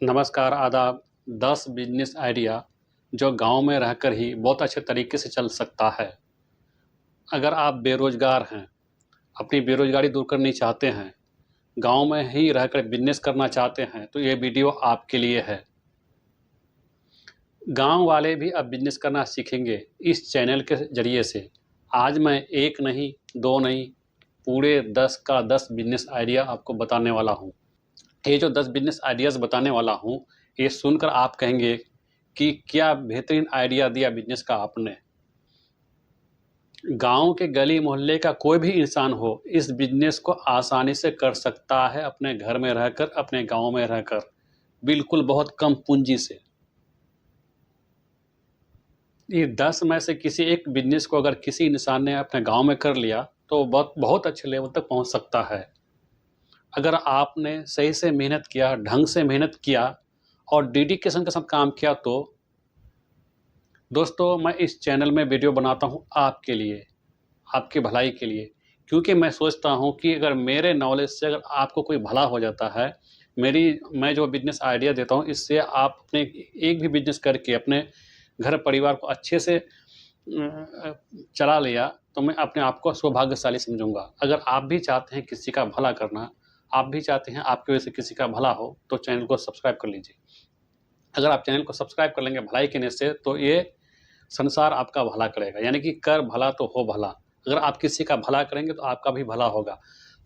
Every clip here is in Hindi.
नमस्कार, आदाब। 10 बिजनेस आइडिया जो गांव में रहकर ही बहुत अच्छे तरीके से चल सकता है। अगर आप बेरोजगार हैं, अपनी बेरोजगारी दूर करनी चाहते हैं, गांव में ही रहकर बिजनेस करना चाहते हैं, तो ये वीडियो आपके लिए है। गांव वाले भी अब बिजनेस करना सीखेंगे इस चैनल के जरिए से। आज मैं एक नहीं, दो नहीं, पूरे 10 का 10 बिजनेस आइडिया आपको बताने वाला हूँ। ये जो 10 बिजनेस आइडियाज़ बताने वाला हूँ, ये सुनकर आप कहेंगे कि क्या बेहतरीन आइडिया दिया बिजनेस का आपने। गांव के गली मोहल्ले का कोई भी इंसान हो, इस बिजनेस को आसानी से कर सकता है अपने घर में रहकर, अपने गांव में रहकर, बिल्कुल बहुत कम पूंजी से। ये 10 में से किसी एक बिजनेस को अगर किसी इंसान ने अपने गांव में कर लिया तो बहुत बहुत अच्छे लेवल तक पहुंच सकता है। अगर आपने सही से मेहनत किया, ढंग से मेहनत किया और डेडिकेशन के साथ काम किया तो दोस्तों, मैं इस चैनल में वीडियो बनाता हूं आपके लिए, आपकी भलाई के लिए। क्योंकि मैं सोचता हूं कि अगर मेरे नॉलेज से अगर आपको कोई भला हो जाता है, मैं जो बिजनेस आइडिया देता हूं, इससे आप अपने एक भी बिजनेस करके अपने घर परिवार को अच्छे से चला लिया, तो मैं अपने आप को सौभाग्यशाली समझूंगा। अगर आप भी चाहते हैं किसी का भला करना, आप भी चाहते हैं आपकी वजह से किसी का भला हो, तो चैनल को सब्सक्राइब कर लीजिए। अगर आप चैनल को सब्सक्राइब कर लेंगे भलाई के नीयत से, तो ये संसार आपका भला करेगा। यानी कि कर भला तो हो भला। अगर आप किसी का भला करेंगे तो आपका भी भला होगा।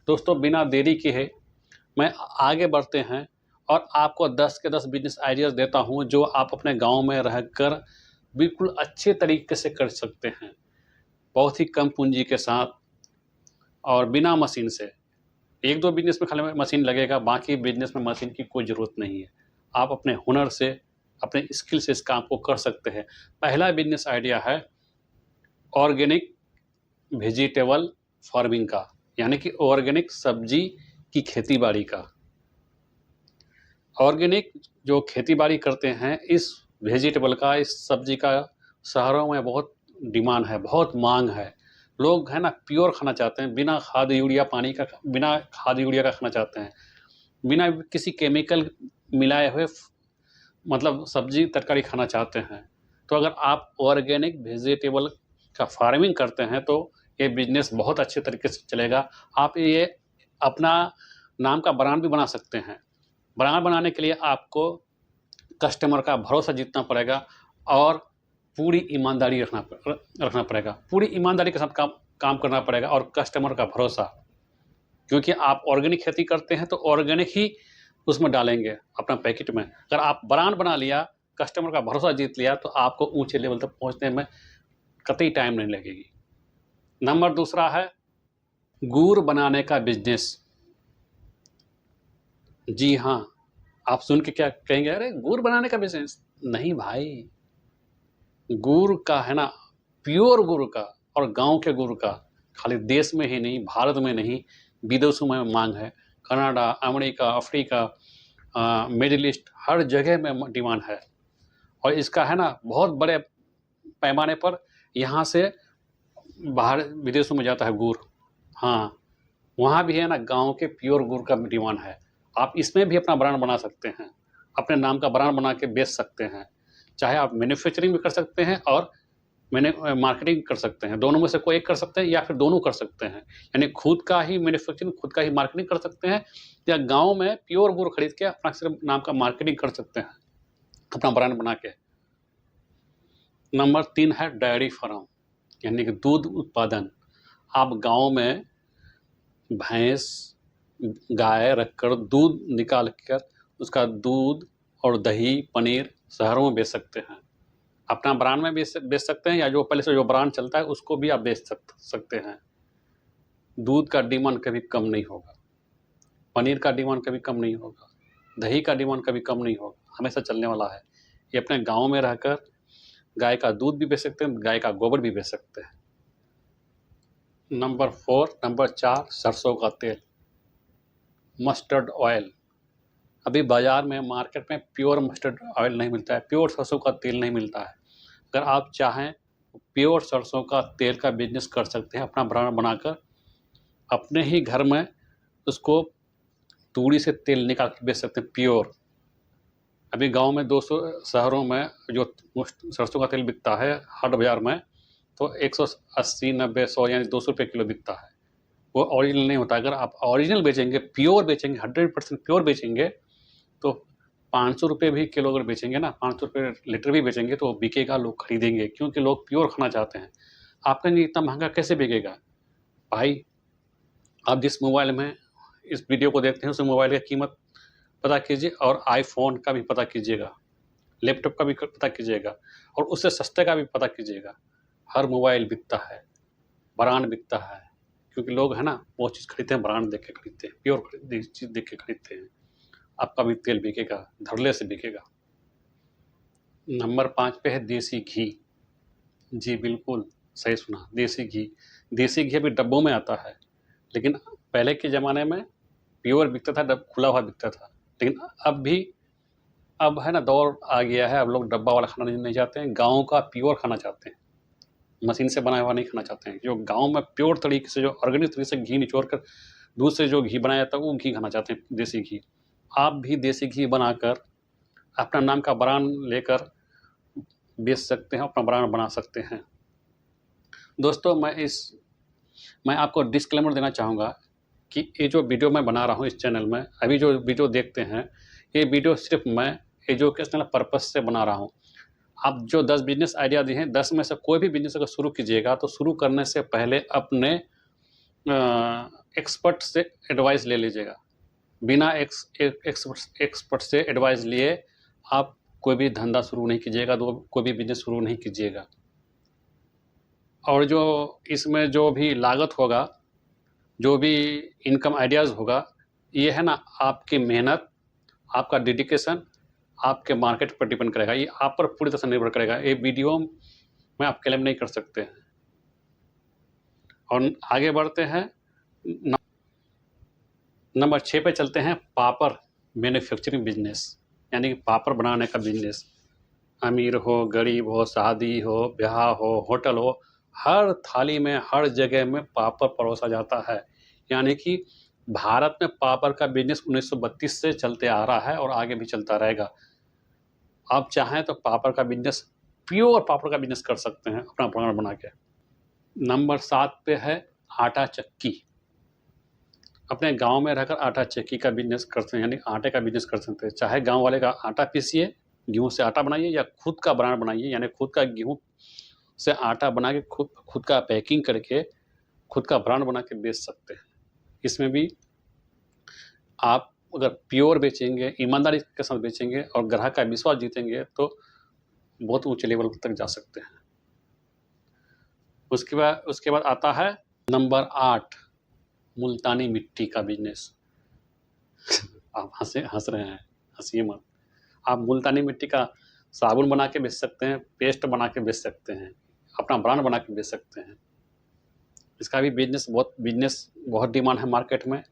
दोस्तों, बिना देरी किए मैं आगे बढ़ते हैं और आपको 10 के 10 बिजनेस आइडियाज़ देता हूं जो आप अपने गांव में रहकर बिल्कुल अच्छे तरीके से कर सकते हैं, बहुत ही कम पूंजी के साथ और बिना मशीन से। एक दो बिजनेस में खाली मशीन लगेगा, बाकी बिजनेस में मशीन की कोई ज़रूरत नहीं है। आप अपने हुनर से, अपने स्किल से इस काम को कर सकते हैं। पहला बिजनेस आइडिया है ऑर्गेनिक वेजिटेबल फार्मिंग का, यानी कि ऑर्गेनिक सब्जी की खेती बाड़ी का। ऑर्गेनिक जो खेती बाड़ी करते हैं, इस वेजिटेबल का, इस सब्जी का शहरों में बहुत डिमांड है, बहुत मांग है। लोग है ना प्योर खाना चाहते हैं, बिना खाद यूरिया बिना खाद यूरिया का खाना चाहते हैं, बिना किसी केमिकल मिलाए हुए मतलब सब्जी तरकारी खाना चाहते हैं। तो अगर आप ऑर्गेनिक वेजिटेबल का फार्मिंग करते हैं तो ये बिजनेस बहुत अच्छे तरीके से चलेगा। आप ये अपना नाम का ब्रांड भी बना सकते हैं। ब्रांड बनाने के लिए आपको कस्टमर का भरोसा जीतना पड़ेगा और पूरी ईमानदारी रखना पड़ेगा। पूरी ईमानदारी के साथ काम करना पड़ेगा और कस्टमर का भरोसा। क्योंकि आप ऑर्गेनिक खेती करते हैं तो ऑर्गेनिक ही उसमें डालेंगे अपना पैकेट में। अगर आप ब्रांड बना लिया, कस्टमर का भरोसा जीत लिया, तो आपको ऊंचे लेवल तक पहुंचने में कतई टाइम नहीं लगेगी। नंबर दूसरा है गुड़ बनाने का बिजनेस। जी हाँ, आप सुन के क्या कहेंगे, अरे गुड़ बनाने का बिजनेस? नहीं भाई, गुड़ का है ना, प्योर गुड़ का और गांव के गुड़ का खाली देश में ही नहीं, भारत में नहीं, विदेशों में मांग है। Canada, America, Africa, middle east, हर जगह में डिमांड है। और इसका है ना बहुत बड़े पैमाने पर यहाँ से बाहर विदेशों में जाता है गुड़। हाँ, वहाँ भी है ना गांव के प्योर गुड़ का डिमांड है। आप इसमें भी अपना ब्रांड बना सकते हैं, अपने नाम का ब्रांड बना के बेच सकते हैं। चाहे आप मैन्युफैक्चरिंग भी कर सकते हैं और मैंने मार्केटिंग कर सकते हैं। दोनों में से कोई एक कर सकते हैं या फिर दोनों कर सकते हैं। यानी खुद का ही मैन्युफैक्चरिंग, खुद का ही मार्केटिंग कर सकते हैं, या गांव में प्योर गुड़ खरीद के अपना सिर्फ नाम का मार्केटिंग कर सकते हैं अपना ब्रांड बना के। नंबर 3 है डेयरी फार्म, यानी कि दूध उत्पादन। आप गांव में भैंस, गाय रखकर दूध निकाल कर उसका दूध और दही, पनीर शहरों में बेच सकते हैं। अपना ब्रांड में बेच सकते हैं, या जो पहले से जो ब्रांड चलता है उसको भी आप बेच सकते हैं। दूध का डिमांड कभी कम नहीं होगा, पनीर का डिमांड कभी कम नहीं होगा, दही का डिमांड कभी कम नहीं होगा, हमेशा चलने वाला है। ये अपने गांव में रहकर गाय का दूध भी बेच सकते हैं, गाय का गोबर भी बेच सकते हैं। नंबर 4 सरसों का तेल, मस्टर्ड ऑयल। अभी बाजार में, मार्केट में प्योर मस्टर्ड ऑयल नहीं मिलता है, प्योर सरसों का तेल नहीं मिलता है। अगर आप चाहें प्योर सरसों का तेल का बिजनेस कर सकते हैं, अपना ब्रांड बनाकर अपने ही घर में उसको तूड़ी से तेल निकाल कर बेच सकते हैं प्योर। अभी गांव में 200 शहरों में जो सरसों का तेल बिकता है हाट बाजार में, तो 180, 90, 100 यानी 200 रुपये किलो बिकता है। वो ओरिजिनल नहीं होता। अगर आप ओरिजिनल बेचेंगे, प्योर बेचेंगे, 100% प्योर बेचेंगे, तो 500 रुपये भी किलो अगर बेचेंगे ना, 500 रुपये लीटर भी बेचेंगे तो बिकेगा, लोग खरीदेंगे, क्योंकि लोग प्योर खाना चाहते हैं। आप कहेंगे इतना महंगा कैसे बिकेगा? भाई, आप जिस मोबाइल में इस वीडियो को देखते हैं उस मोबाइल की कीमत पता कीजिए, और आईफोन का भी पता कीजिएगा, लैपटॉप का भी पता कीजिएगा, और उससे सस्ते का भी पता कीजिएगा। हर मोबाइल बिकता है, ब्रांड बिकता है, क्योंकि लोग है ना वो चीज़ खरीदते हैं, ब्रांड देख के खरीदते हैं, प्योर चीज़ देख के खरीदते हैं। आपका भी तेल बिकेगा, धड़ल्ले से बिकेगा। नंबर 5 पे है देसी घी। जी बिल्कुल सही सुना, देसी घी। देसी घी अभी डब्बों में आता है, लेकिन पहले के ज़माने में प्योर बिकता था, खुला हुआ बिकता था। लेकिन अब है ना दौर आ गया है, अब लोग डब्बा वाला खाना नहीं चाहते हैं, गाँव का प्योर खाना चाहते हैं, मशीन से बनाया हुआ नहीं खाना चाहते हैं। जो गाँव में प्योर तरीके से, जो ऑर्गेनिक तरीके से घी निचोड़ कर दूध से जो घी बनाया जाता है, वो घी खाना चाहते हैं, देसी घी। आप भी देसी घी बनाकर अपना नाम का ब्रांड लेकर बेच सकते हैं, अपना ब्रांड बना सकते हैं। दोस्तों, मैं आपको डिस्क्लेमर देना चाहूँगा कि ये जो वीडियो मैं बना रहा हूँ इस चैनल में, अभी जो वीडियो देखते हैं, ये वीडियो सिर्फ मैं एजुकेशनल पर्पज़ से बना रहा हूँ। आप जो 10 बिजनेस आइडिया दिए हैं, 10 में से कोई भी बिजनेस अगर शुरू कीजिएगा तो शुरू करने से पहले अपने एक्सपर्ट से एडवाइस ले लीजिएगा। बिना एक्सपर्ट से एडवाइस लिए आप कोई भी धंधा शुरू नहीं कीजिएगा, तो कोई भी बिजनेस शुरू नहीं कीजिएगा। और जो इसमें जो भी लागत होगा, जो भी इनकम आइडियाज़ होगा, ये है ना आपकी मेहनत, आपका डेडिकेशन, आपके मार्केट पर डिपेंड करेगा। ये आप पर पूरी तरह से निर्भर करेगा। ये वीडियो में आप क्लेम नहीं कर सकते हैं। और आगे बढ़ते हैं, नंबर 6 पे चलते हैं, पापड़ मैन्युफैक्चरिंग बिजनेस, यानी कि पापड़ बनाने का बिजनेस। अमीर हो, गरीब हो, शादी हो, ब्याह हो, होटल हो, हर थाली में, हर जगह में पापड़ परोसा जाता है। यानी कि भारत में पापड़ का बिजनेस 1932 से चलते आ रहा है और आगे भी चलता रहेगा। आप चाहें तो पापड़ का बिजनेस, प्योर पापड़ का बिजनेस कर सकते हैं अपना ब्रांड बना के। नंबर 7 पे है आटा चक्की। अपने गांव में रहकर आटा चक्की का बिजनेस करते हैं, यानी आटे का बिजनेस कर सकते हैं। चाहे गांव वाले का आटा पीसिए, गेहूं से आटा बनाइए, या खुद का ब्रांड बनाइए, यानी खुद का गेहूं से आटा बना के खुद का पैकिंग करके खुद का ब्रांड बना के बेच सकते हैं। इसमें भी आप अगर प्योर बेचेंगे, ईमानदारी के साथ बेचेंगे और ग्राहक का विश्वास जीतेंगे तो बहुत ऊंचे लेवल तक जा सकते हैं। उसके बाद आता है नंबर 8, मुल्तानी मिट्टी का बिजनेस। आप हंस रहे हैं, हंसिए मत। आप मुल्तानी मिट्टी का साबुन बना के बेच सकते हैं, पेस्ट बना के बेच सकते हैं, अपना ब्रांड बना के बेच सकते हैं। इसका भी बिजनेस बहुत डिमांड है मार्केट में।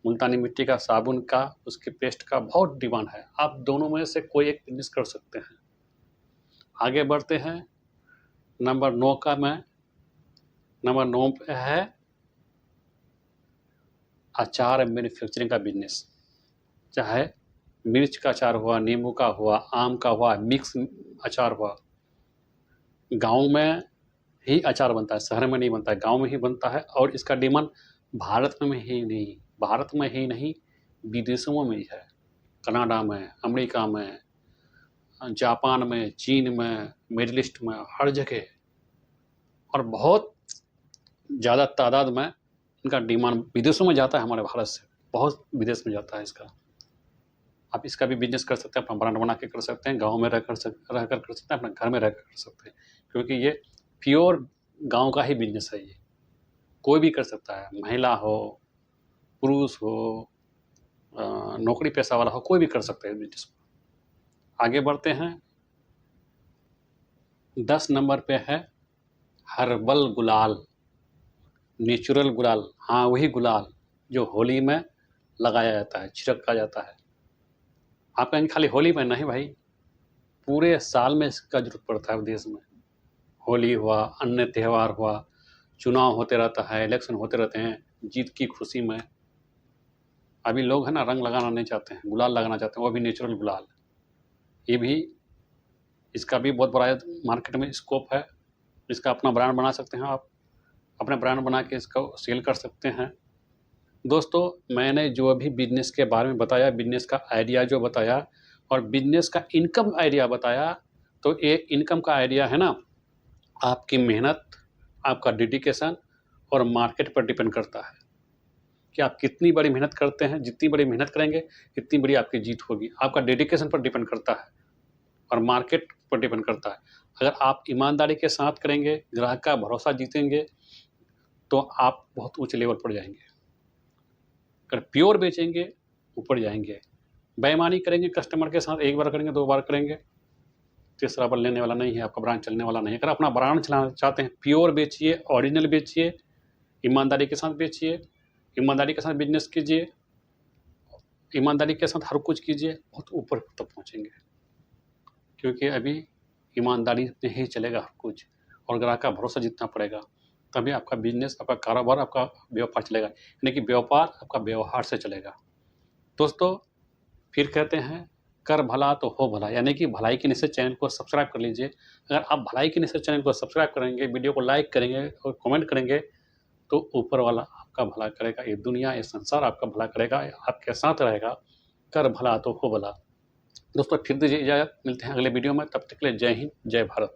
मुल्तानी मिट्टी का, साबुन का, उसके पेस्ट का बहुत डिमांड है। आप दोनों में से कोई एक बिजनेस कर सकते हैं। आगे बढ़ते हैं, नंबर 9 पे है अचार मैन्युफैक्चरिंग का बिजनेस। चाहे मिर्च का अचार हुआ, नींबू का हुआ, आम का हुआ, मिक्स अचार हुआ। गांव में ही अचार बनता है, शहर में नहीं बनता है, गांव में ही बनता है। और इसका डिमांड भारत में ही नहीं विदेशों में भी है। कनाडा में, अमेरिका में, जापान में, चीन में, मिडिल ईस्ट में, हर जगह, और बहुत ज़्यादा तादाद में इनका डिमांड विदेशों में जाता है। हमारे भारत से बहुत विदेश में जाता है इसका। आप इसका भी बिजनेस कर सकते हैं, अपना ब्रांड बना के कर सकते हैं, गांव में रहकर कर सकते हैं, अपने घर में रहकर कर सकते हैं, क्योंकि ये प्योर गांव का ही बिजनेस है। ये कोई भी कर सकता है, महिला हो, पुरुष हो, नौकरी पेशा वाला हो, कोई भी कर सकता है बिजनेस। आगे बढ़ते हैं, 10 नंबर पे है हर्बल गुलाल, नेचुरल गुलाल। हाँ, वही गुलाल जो होली में लगाया जाता है, छिड़का जाता है। आप कहेंगे खाली होली में, नहीं भाई, पूरे साल में इसका जरूरत पड़ता है देश में। होली हुआ, अन्य त्यौहार हुआ, चुनाव होते रहता है, इलेक्शन होते रहते हैं, जीत की खुशी में अभी लोग है ना रंग लगाना नहीं चाहते हैं, गुलाल लगाना चाहते हैं, वो भी नेचुरल गुलाल। ये भी, इसका भी बहुत बड़ा मार्केट में स्कोप है। इसका अपना ब्रांड बना सकते हैं आप, अपना ब्रांड बना के इसको सेल कर सकते हैं। दोस्तों, मैंने जो भी बिजनेस के बारे में बताया, बिजनेस का आइडिया जो बताया और बिजनेस का इनकम आइडिया बताया, तो ये इनकम का आइडिया है ना, आपकी मेहनत, आपका डेडिकेशन और मार्केट पर डिपेंड करता है कि आप कितनी बड़ी मेहनत करते हैं। जितनी बड़ी मेहनत करेंगे, इतनी बड़ी आपकी जीत होगी। आपका डेडिकेशन पर डिपेंड करता है और मार्केट पर डिपेंड करता है। अगर आप ईमानदारी के साथ करेंगे, ग्राहक का भरोसा जीतेंगे, तो आप बहुत ऊँचे लेवल पर जाएँगे। अगर प्योर बेचेंगे, ऊपर जाएँगे। बेईमानी करेंगे कस्टमर के साथ, एक बार करेंगे, 2 बार करेंगे, तीसरा बार लेने वाला नहीं है, आपका ब्रांड चलने वाला नहीं है। अगर अपना ब्रांड चलाना चाहते हैं, प्योर बेचिए, ओरिजिनल बेचिए, ईमानदारी के साथ बेचिए, ईमानदारी के साथ बिज़नेस कीजिए, ईमानदारी के साथ हर कुछ कीजिए, बहुत ऊपर तक पहुँचेंगे। क्योंकि अभी ईमानदारी से ही चलेगा हर कुछ और ग्राहक का भरोसा जीतना पड़ेगा, तभी आपका बिज़नेस, आपका कारोबार, आपका व्यापार चलेगा। यानी कि व्यापार आपका व्यवहार से चलेगा। दोस्तों, फिर कहते हैं, कर भला तो हो भला, यानी कि भलाई के निश्चय चैनल को सब्सक्राइब कर लीजिए। अगर आप भलाई के निश्चय चैनल को सब्सक्राइब करेंगे, वीडियो को लाइक करेंगे और कमेंट करेंगे, तो ऊपर वाला आपका भला करेगा। ये दुनिया, ये संसार आपका भला करेगा, आपके साथ रहेगा। कर भला तो हो भला। दोस्तों, फिर दीजिए इजाज़त, मिलते हैं अगले वीडियो में। तब तक के लिए जय हिंद, जय भारत।